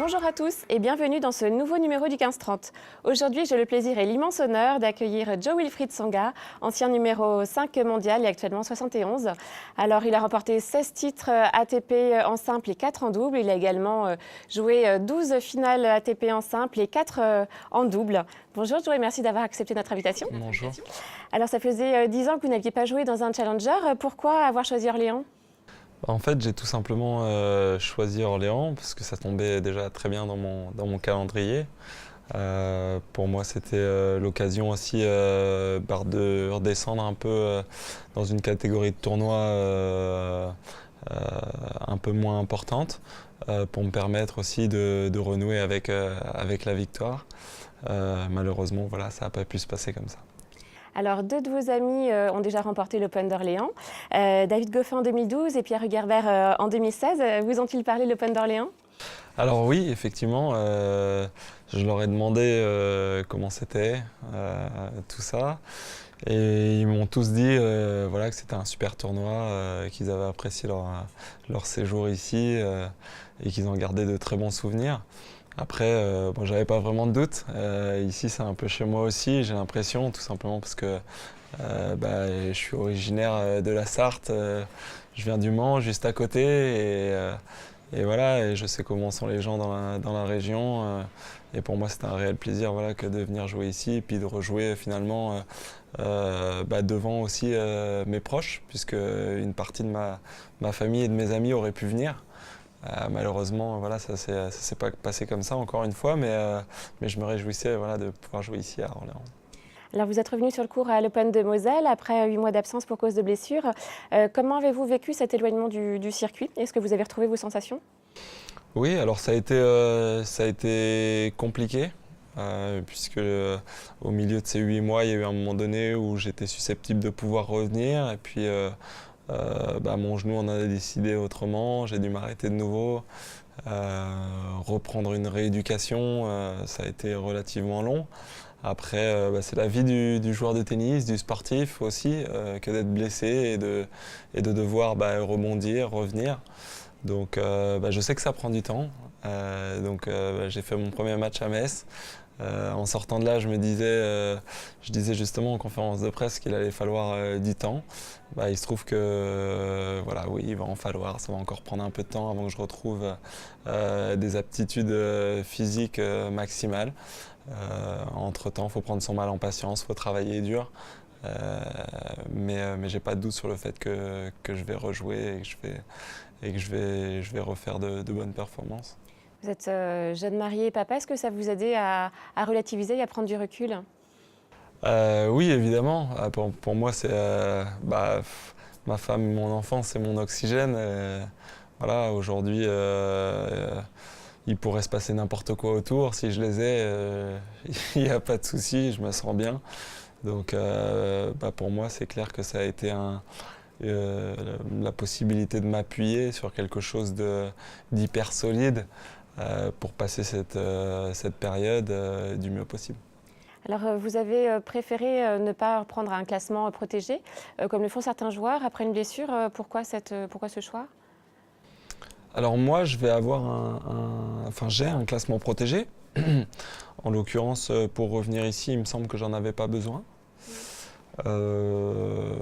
Bonjour à tous et bienvenue dans ce nouveau numéro du 15-30. Aujourd'hui, j'ai le plaisir et l'immense honneur d'accueillir Joe-Wilfried Tsonga, ancien numéro 5 mondial et actuellement 71. Alors, il a remporté 16 titres ATP en simple et 4 en double. Il a également joué 12 finales ATP en simple et 4 en double. Bonjour Joe et merci d'avoir accepté notre invitation. Bonjour. Alors, ça faisait 10 ans que vous n'aviez pas joué dans un challenger. Pourquoi avoir choisi Orléans ? En fait, j'ai tout simplement choisi Orléans parce que ça tombait déjà très bien dans mon calendrier. Pour moi, c'était l'occasion aussi de redescendre un peu dans une catégorie de tournoi un peu moins importante pour me permettre aussi de renouer avec la victoire. Malheureusement, voilà, ça n'a pas pu se passer comme ça. Alors, deux de vos amis ont déjà remporté l'Open d'Orléans, David Goffin en 2012 et Pierre Hugerbert en 2016. Vous ont-ils parlé de l'Open d'Orléans ? Alors oui, effectivement, je leur ai demandé comment c'était, tout ça. Et ils m'ont tous dit voilà, que c'était un super tournoi, qu'ils avaient apprécié leur séjour ici et qu'ils en gardaient de très bons souvenirs. Après, bon, j'avais pas vraiment de doute. Ici, c'est un peu chez moi aussi, j'ai l'impression, tout simplement parce que je suis originaire de la Sarthe. Je viens du Mans, juste à côté. Et voilà, et je sais comment sont les gens dans la région. Et pour moi, c'était un réel plaisir voilà, que de venir jouer ici et puis de rejouer finalement devant aussi mes proches, puisque une partie de ma famille et de mes amis auraient pu venir. Malheureusement, voilà, ça s'est pas passé comme ça encore une fois, mais je me réjouissais voilà, de pouvoir jouer ici à Orléans. Alors, vous êtes revenu sur le court à l'Open de Moselle après 8 mois d'absence pour cause de blessure. Comment avez-vous vécu cet éloignement du circuit ? Est-ce que vous avez retrouvé vos sensations ? Oui, alors ça a été compliqué, puisque au milieu de ces 8 mois, il y a eu un moment donné où j'étais susceptible de pouvoir revenir, et puis mon genou en a décidé autrement, j'ai dû m'arrêter de nouveau, reprendre une rééducation, ça a été relativement long. Après, c'est la vie du joueur de tennis, du sportif aussi, que d'être blessé et de devoir rebondir, revenir. Donc je sais que ça prend du temps. J'ai fait mon premier match à Metz. En sortant de là, je disais justement en conférence de presse qu'il allait falloir du temps. Il se trouve que voilà, oui, il va en falloir. Ça va encore prendre un peu de temps avant que je retrouve des aptitudes physiques maximales. Entre-temps, il faut prendre son mal en patience, il faut travailler dur. Mais j'ai pas de doute sur le fait que je vais rejouer et que je vais refaire de bonnes performances. Vous êtes jeune marié et papa. Est-ce que ça vous a aidé à relativiser et à prendre du recul ? Oui, évidemment. Pour moi, c'est ma femme et mon enfant, c'est mon oxygène. Voilà, aujourd'hui, il pourrait se passer n'importe quoi autour. Si je les ai, il n'y a pas de souci, je me sens bien. Donc, pour moi, c'est clair que ça a été la possibilité de m'appuyer sur quelque chose d'hyper solide pour passer cette période du mieux possible. Alors, vous avez préféré ne pas reprendre un classement protégé, comme le font certains joueurs après une blessure. Pourquoi ce choix ? Alors moi, je vais avoir j'ai un classement protégé. En l'occurrence, pour revenir ici, il me semble que j'en avais pas besoin. Mon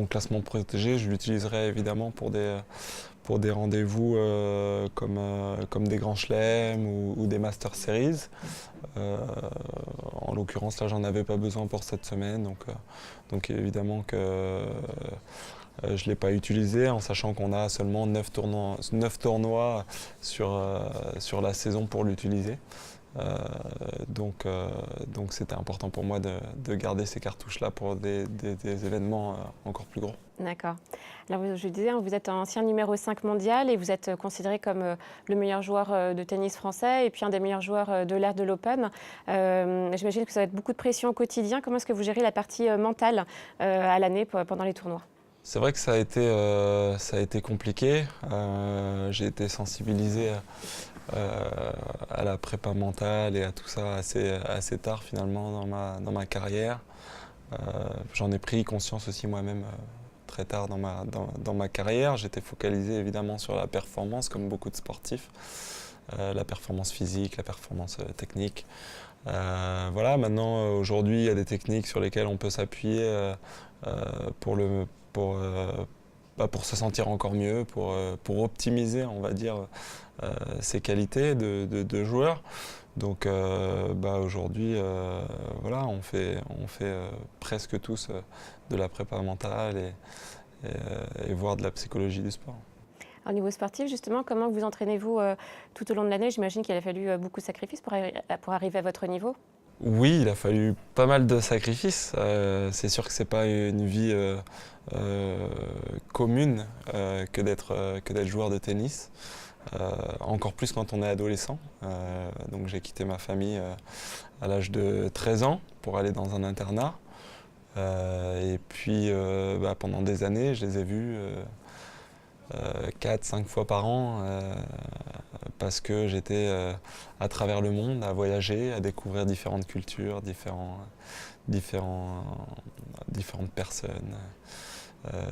classement protégé, je l'utiliserai évidemment pour des rendez-vous comme des grands chelems ou des Master Series. En l'occurrence, là, j'en avais pas besoin pour cette semaine, donc évidemment que je ne l'ai pas utilisé, en sachant qu'on a seulement 9 tournois sur la saison pour l'utiliser. Donc c'était important pour moi de garder ces cartouches-là pour des événements encore plus gros. D'accord. Alors, je disais, vous êtes ancien numéro 5 mondial et vous êtes considéré comme le meilleur joueur de tennis français et puis un des meilleurs joueurs de l'ère de l'Open. J'imagine que ça va être beaucoup de pression au quotidien. Comment est-ce que vous gérez la partie mentale à l'année pendant les tournois ? C'est vrai que ça a été compliqué. J'ai été sensibilisé à la prépa mentale et à tout ça assez tard finalement dans ma carrière. J'en ai pris conscience aussi moi-même très tard dans ma carrière. J'étais focalisé évidemment sur la performance comme beaucoup de sportifs. la performance physique, la performance technique. Voilà, maintenant, aujourd'hui, il y a des techniques sur lesquelles on peut s'appuyer pour se sentir encore mieux, pour optimiser, on va dire, ses qualités de joueur. Donc aujourd'hui, voilà, on fait presque tous de la prépa mentale et voire de la psychologie du sport. Au niveau sportif, justement, comment vous entraînez-vous tout au long de l'année? J'imagine qu'il a fallu beaucoup de sacrifices pour arriver à votre niveau. Oui, il a fallu pas mal de sacrifices. C'est sûr que c'est pas une vie commune que d'être joueur de tennis. Encore plus quand on est adolescent. Donc j'ai quitté ma famille à l'âge de 13 ans pour aller dans un internat. Et puis pendant des années, je les ai vus 4-5 fois par an parce que j'étais à travers le monde, à voyager, à découvrir différentes cultures, différentes personnes,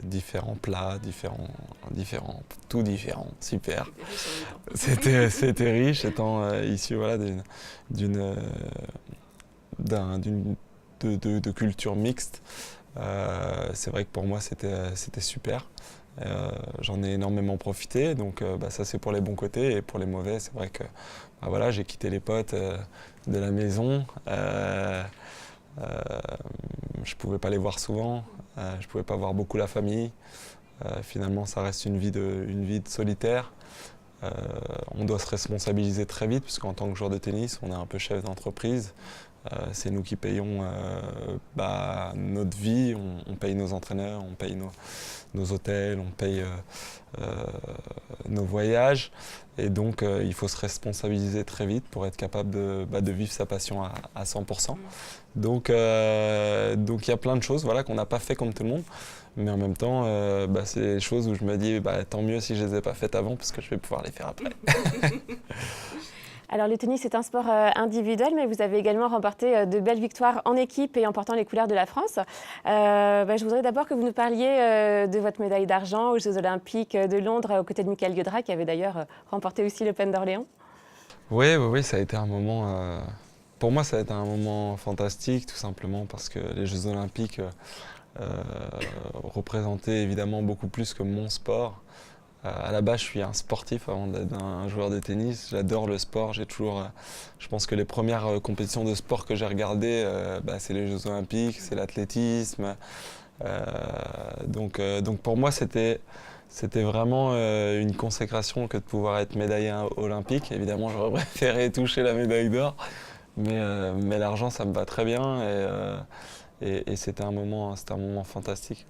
différents plats, tout différent, super. C'était riche, étant issu voilà, de culture mixte. C'est vrai que pour moi c'était super. J'en ai énormément profité, donc ça c'est pour les bons côtés, et pour les mauvais c'est vrai que voilà, j'ai quitté les potes de la maison, je pouvais pas les voir souvent, je pouvais pas voir beaucoup la famille, finalement ça reste une vie de solitaire. On doit se responsabiliser très vite puisqu'en tant que joueur de tennis on est un peu chef d'entreprise. C'est nous qui payons notre vie, on paye nos entraîneurs, on paye nos hôtels, on paye nos voyages. Et donc il faut se responsabiliser très vite pour être capable de vivre sa passion à 100%. Donc il y a plein de choses voilà, qu'on n'a pas fait comme tout le monde. Mais en même temps, c'est des choses où je me dis tant mieux si je ne les ai pas faites avant parce que je vais pouvoir les faire après. Alors le tennis est un sport individuel, mais vous avez également remporté de belles victoires en équipe et en portant les couleurs de la France. Je voudrais d'abord que vous nous parliez de votre médaille d'argent aux Jeux Olympiques de Londres aux côtés de Michael Gueudra, qui avait d'ailleurs remporté aussi l'Open d'Orléans. Oui, ça a été un moment... pour moi, ça a été un moment fantastique, tout simplement parce que les Jeux Olympiques représentaient évidemment beaucoup plus que mon sport. À la base, je suis un sportif avant d'être un joueur de tennis. J'adore le sport. Je pense que les premières compétitions de sport que j'ai regardées, c'est les Jeux Olympiques, c'est l'athlétisme. Donc pour moi, c'était vraiment une consécration que de pouvoir être médaillé olympique. Évidemment, j'aurais préféré toucher la médaille d'or, mais l'argent, ça me va très bien et c'était un moment fantastique.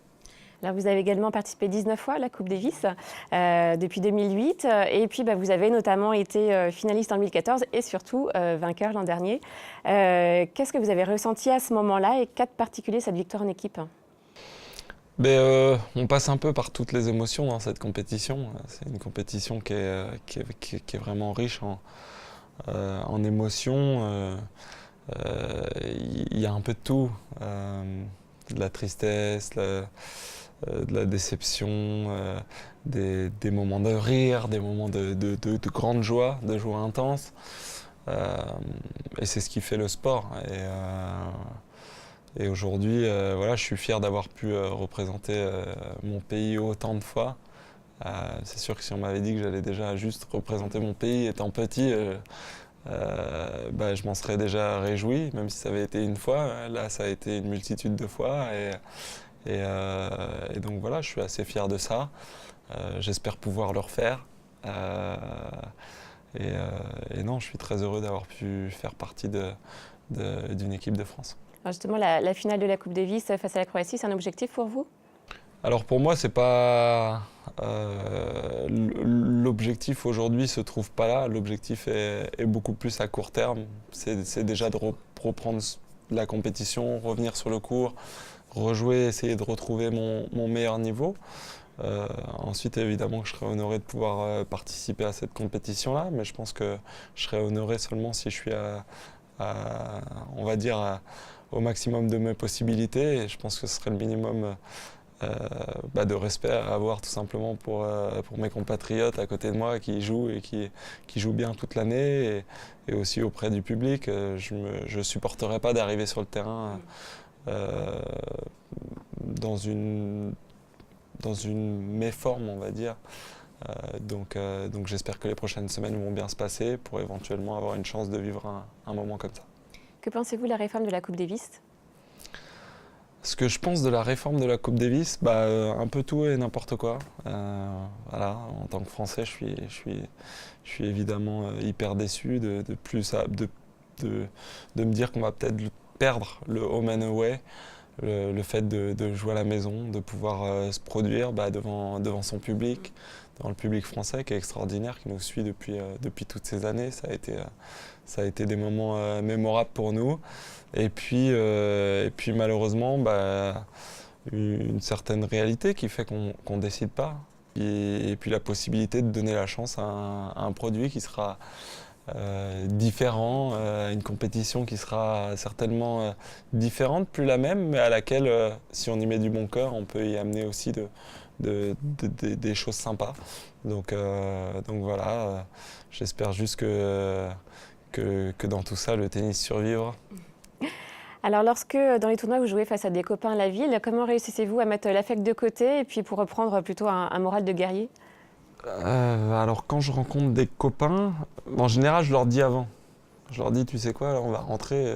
Alors vous avez également participé 19 fois à la Coupe Davis depuis 2008 et puis vous avez notamment été finaliste en 2014 et surtout vainqueur l'an dernier. Qu'est-ce que vous avez ressenti à ce moment-là et qu'a de particulier cette victoire en équipe? On passe un peu par toutes les émotions dans cette compétition. C'est une compétition qui est vraiment riche en émotions. Il y a un peu de tout, de la tristesse, de la déception, des moments de rire, des moments de grande joie, de joie intense. Et c'est ce qui fait le sport. Et aujourd'hui, je suis fier d'avoir pu représenter mon pays autant de fois. C'est sûr que si on m'avait dit que j'allais déjà juste représenter mon pays étant petit, je m'en serais déjà réjoui, même si ça avait été une fois. Là, ça a été une multitude de fois. Et donc voilà, je suis assez fier de ça. J'espère pouvoir le refaire. Et non, je suis très heureux d'avoir pu faire partie d'une équipe de France. Alors justement, la finale de la Coupe Davis face à la Croatie, c'est un objectif pour vous? Alors pour moi, c'est pas l'objectif aujourd'hui se trouve pas là. L'objectif est beaucoup plus à court terme. C'est déjà de reprendre la compétition, revenir sur le court, rejouer, essayer de retrouver mon meilleur niveau. Ensuite, évidemment, que je serais honoré de pouvoir participer à cette compétition-là, mais je pense que je serais honoré seulement si je suis on va dire, au maximum de mes possibilités. Et je pense que ce serait le minimum de respect à avoir tout simplement pour mes compatriotes à côté de moi qui jouent et qui jouent bien toute l'année et aussi auprès du public. Je ne supporterais pas d'arriver sur le terrain dans une méforme, on va dire. Donc j'espère que les prochaines semaines vont bien se passer pour éventuellement avoir une chance de vivre un moment comme ça. Que pensez-vous de la réforme de la Coupe Davis ? Ce que je pense de la réforme de la Coupe Davis, un peu tout et n'importe quoi. Voilà, en tant que Français, je suis évidemment hyper déçu de me dire qu'on va peut-être perdre le home and away, le fait de jouer à la maison, de pouvoir se produire devant son public, devant le public français qui est extraordinaire, qui nous suit depuis toutes ces années. Ça a été des moments mémorables pour nous. Et puis malheureusement, une certaine réalité qui fait qu'on ne décide pas. Et puis la possibilité de donner la chance à un produit qui sera différent, une compétition qui sera certainement différente, plus la même, mais à laquelle, si on y met du bon cœur, on peut y amener aussi des choses sympas. Donc voilà, j'espère juste que dans tout ça, le tennis survivra. Alors lorsque dans les tournois vous jouez face à des copains à la ville, comment réussissez-vous à mettre l'affect de côté et puis pour reprendre plutôt un moral de guerrier ? Alors quand je rencontre des copains, en général je leur dis avant. Je leur dis, tu sais quoi, là, on va rentrer,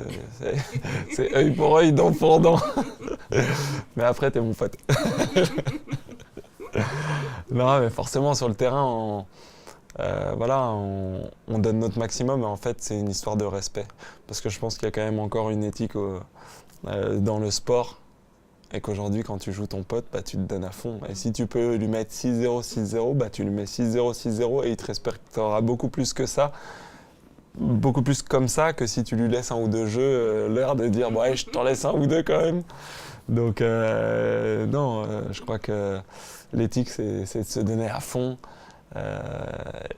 c'est œil pour œil, dent pour dent. Mais après t'es mon pote. Non mais forcément sur le terrain, on donne notre maximum, mais en fait c'est une histoire de respect. Parce que je pense qu'il y a quand même encore une éthique dans le sport. Et qu'aujourd'hui, quand tu joues ton pote, tu te donnes à fond. Et si tu peux lui mettre 6-0, 6-0, tu lui mets 6-0, 6-0 et il te respectera beaucoup plus que ça. Beaucoup plus comme ça que si tu lui laisses un ou deux jeux, l'air de dire « je t'en laisse un ou deux quand même ». Donc non, je crois que l'éthique, c'est de se donner à fond.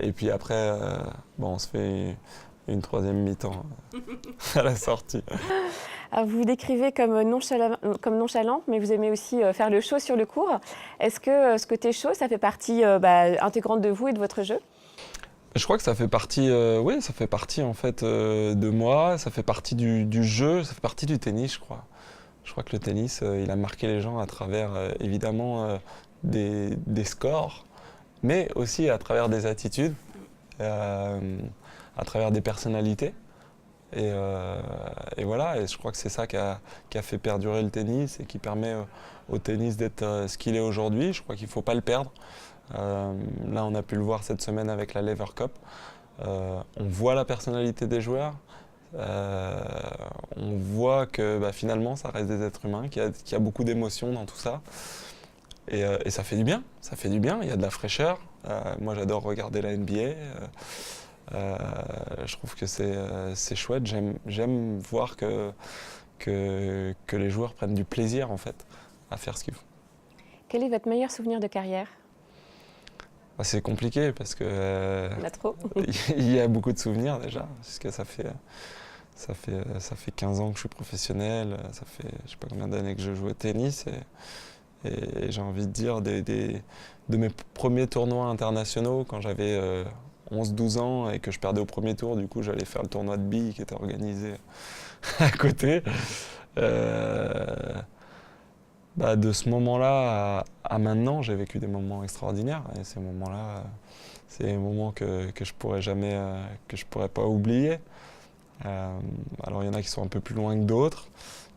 Et puis après, on se fait une troisième mi-temps à la sortie. Alors, vous vous décrivez comme nonchalant, mais vous aimez aussi faire le show sur le court. Est-ce que ce côté show, ça fait partie intégrante de vous et de votre jeu ? Je crois que ça fait partie, ça fait partie en fait de moi, ça fait partie du jeu, ça fait partie du tennis, je crois. Je crois que le tennis, il a marqué les gens à travers évidemment des scores, mais aussi à travers des attitudes, à travers des personnalités. Et voilà, et je crois que c'est ça qui a fait perdurer le tennis et qui permet au tennis d'être ce qu'il est aujourd'hui. Je crois qu'il ne faut pas le perdre. Là, on a pu le voir cette semaine avec la Lever Cup. On voit la personnalité des joueurs. On voit que finalement, ça reste des êtres humains, qu'il y a beaucoup d'émotions dans tout ça. Et ça fait du bien. Ça fait du bien. Il y a de la fraîcheur. Moi, j'adore regarder la NBA. Je trouve que c'est chouette. J'aime voir que les joueurs prennent du plaisir en fait à faire ce qu'ils font. Quel est votre meilleur souvenir de carrière ? C'est compliqué parce que Il y en a trop. Il y a beaucoup de souvenirs déjà, puisque ça fait 15 ans que je suis professionnel, ça fait je sais pas combien d'années que je joue au tennis et j'ai envie de dire de mes premiers tournois internationaux quand j'avais 11-12 ans et que je perdais au premier tour, du coup j'allais faire le tournoi de billes qui était organisé à côté. De ce moment-là à maintenant, j'ai vécu des moments extraordinaires et ces moments-là, c'est des moments que je pourrais jamais, que je pourrais pas oublier. Alors il y en a qui sont un peu plus loin que d'autres,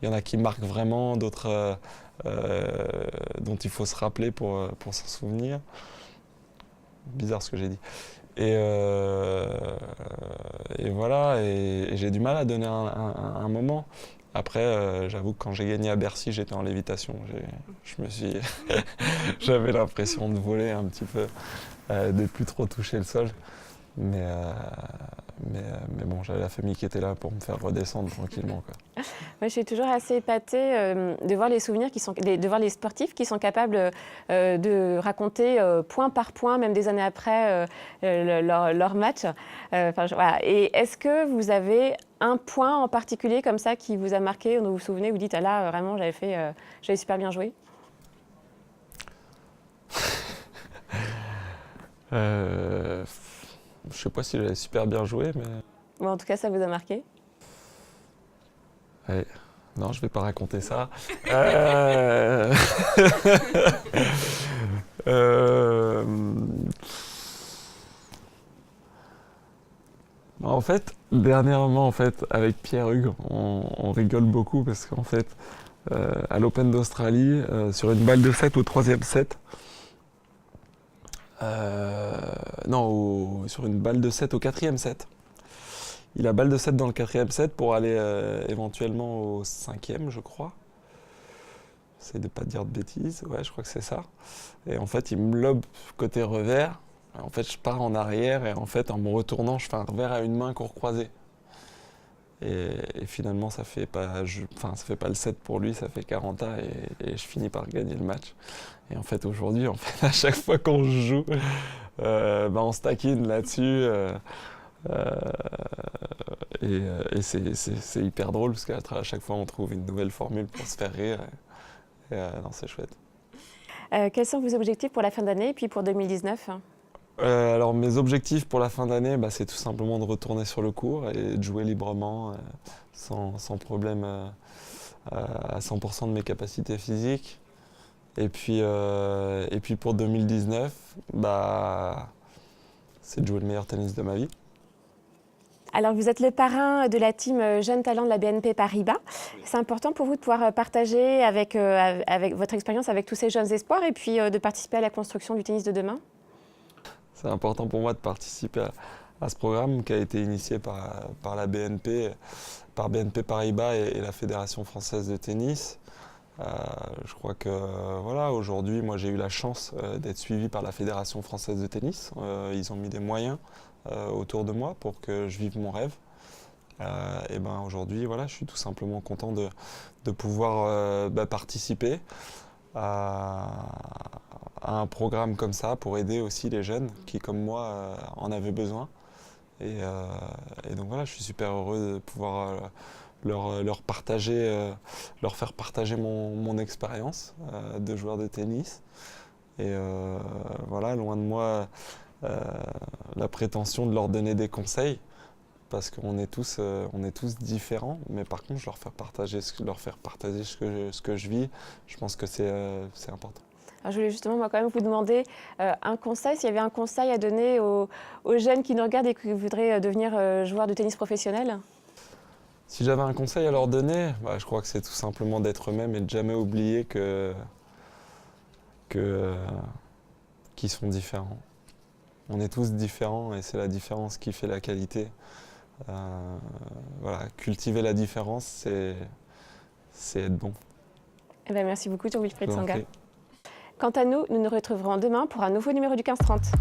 il y en a qui marquent vraiment, d'autres dont il faut se rappeler pour s'en souvenir. Bizarre ce que j'ai dit. Et voilà, et j'ai du mal à donner un moment. Après, j'avoue que quand j'ai gagné à Bercy, j'étais en lévitation. J'avais l'impression de voler un petit peu, de plus trop toucher le sol. Mais bon, j'avais la famille qui était là pour me faire redescendre tranquillement, quoi. Moi, je suis toujours assez épatée de voir de voir les sportifs qui sont capables de raconter point par point, même des années après, leur match. Voilà. Et est-ce que vous avez un point en particulier comme ça qui vous a marqué, dont vous vous souvenez, vous dites « Ah là, vraiment, j'avais super bien joué ». Je sais pas si j'avais super bien joué, mais... Bon, en tout cas, ça vous a marqué? Ouais. Non, je vais pas raconter ça. Euh, En fait, dernièrement, avec Pierre-Hugues, on rigole beaucoup parce qu'en fait, à l'Open d'Australie, sur une balle de 7 au troisième set, non, sur une balle de 7 au quatrième set, il a balle de 7 dans le quatrième set pour aller éventuellement au cinquième, je crois. J'essaie de pas dire de bêtises, ouais, je crois que c'est ça. Et en fait, il me lobe côté revers. En fait, je pars en arrière et en fait, en me retournant, je fais un revers à une main court croisé. Et finalement, ça fait pas le 7 pour lui, ça fait 40 et je finis par gagner le match. Et en fait, aujourd'hui, à chaque fois qu'on joue, on se taquine là-dessus. Et c'est hyper drôle parce qu'à chaque fois, on trouve une nouvelle formule pour se faire rire. Non, c'est chouette. Quels sont vos objectifs pour la fin d'année et puis pour 2019? Alors mes objectifs pour la fin d'année, c'est tout simplement de retourner sur le court et de jouer librement, sans problème, à 100% de mes capacités physiques. Et puis pour 2019, c'est de jouer le meilleur tennis de ma vie. Alors, vous êtes le parrain de la team Jeunes Talents de la BNP Paribas. C'est important pour vous de pouvoir partager avec votre expérience avec tous ces jeunes espoirs et puis de participer à la construction du tennis de demain? C'est important pour moi de participer à ce programme qui a été initié par la BNP, par BNP Paribas et la Fédération française de tennis. Je crois que aujourd'hui, moi j'ai eu la chance d'être suivi par la Fédération française de tennis. Ils ont mis des moyens autour de moi pour que je vive mon rêve. Aujourd'hui, je suis tout simplement content de pouvoir participer à un programme comme ça pour aider aussi les jeunes qui, comme moi, en avaient besoin. Et donc je suis super heureux de pouvoir leur faire partager mon expérience de joueur de tennis. Et loin de moi la prétention de leur donner des conseils, parce qu'on est tous différents, mais par contre, leur faire partager ce que je vis, je pense que c'est important. Alors, je voulais justement quand même vous demander un conseil, s'il y avait un conseil à donner aux jeunes qui nous regardent et qui voudraient devenir joueurs de tennis professionnels. Si j'avais un conseil à leur donner, je crois que c'est tout simplement d'être eux-mêmes et de jamais oublier qu'ils sont différents. On est tous différents et c'est la différence qui fait la qualité. Cultiver la différence, c'est être bon. Merci beaucoup, Jean-Wilfried Tsonga. Quant à nous, nous nous retrouverons demain pour un nouveau numéro du 15-30.